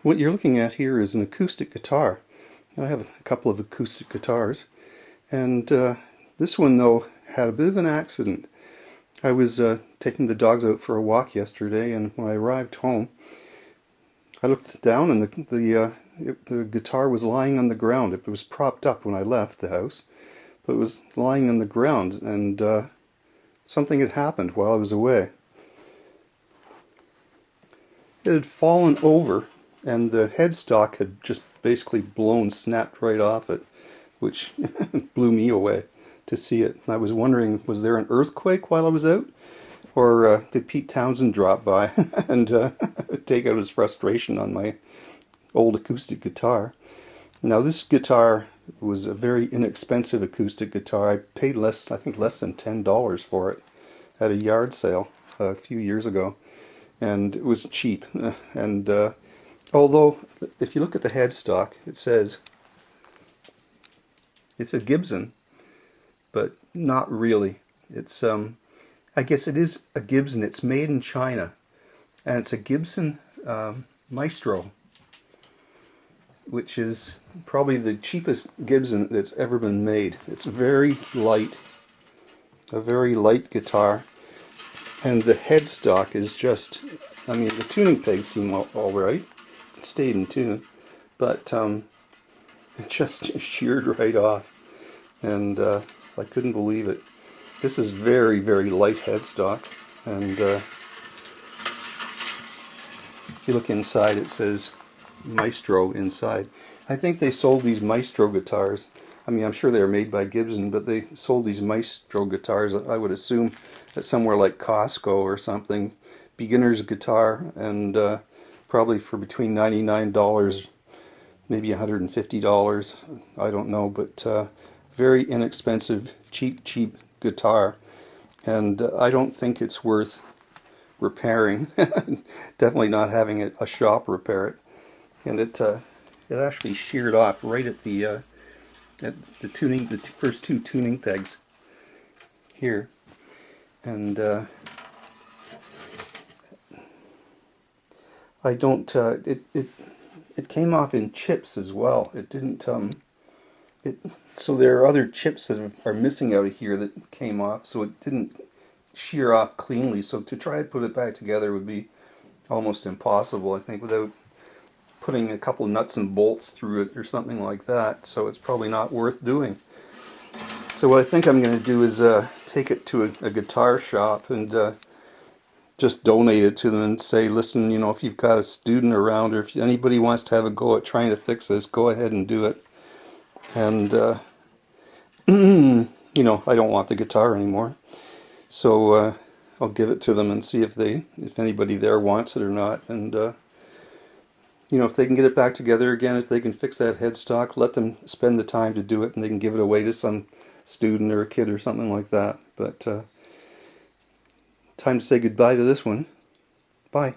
What you're looking at here is an acoustic guitar. I have a couple of acoustic guitars, and this one though had a bit of an accident. I was taking the dogs out for a walk yesterday, and when I arrived home I looked down and the guitar was lying on the ground. It was propped up when I left the house, but it was lying on the ground, and something had happened while I was away. It had fallen over, and the headstock had just basically snapped right off it, which blew me away to see it. I was wondering, was there an earthquake while I was out? Or did Pete Townsend drop by and take out his frustration on my old acoustic guitar? Now this guitar was a very inexpensive acoustic guitar. I paid I think less than $10 for it at a yard sale a few years ago. And it was cheap, and although if you look at the headstock, it says it's a Gibson, but not really. It's I guess it is a Gibson. It's made in China, and it's a Gibson Maestro, which is probably the cheapest Gibson that's ever been made. It's very light, a very light guitar. And the headstock is just, I mean, the tuning pegs seem all right. It stayed in tune, but it just sheared right off. And I couldn't believe it. This is very, very light headstock. And if you look inside, it says Maestro inside. I think they sold these Maestro guitars. I mean, I'm sure they were made by Gibson, but they sold these Maestro guitars, I would assume, at somewhere like Costco or something. Beginner's guitar, and probably for between $99, maybe $150. I don't know, but very inexpensive, cheap guitar. And I don't think it's worth repairing. Definitely not having a shop repair it. And it actually sheared off right at the first two tuning pegs here, and I don't. It came off in chips as well. It didn't. So there are other chips that are missing out of here that came off, so it didn't shear off cleanly. So to try to put it back together would be almost impossible, I think, without putting a couple nuts and bolts through it or something like that. So it's probably not worth doing. So what I think I'm going to do is take it to a guitar shop and just donate it to them and say, listen, you know, if you've got a student around, or if anybody wants to have a go at trying to fix this, go ahead and do it. And you know, I don't want the guitar anymore, so I'll give it to them and see if anybody there wants it or not. And you know, if they can get it back together again, if they can fix that headstock, let them spend the time to do it, and they can give it away to some student or a kid or something like that. But time to say goodbye to this one. Bye.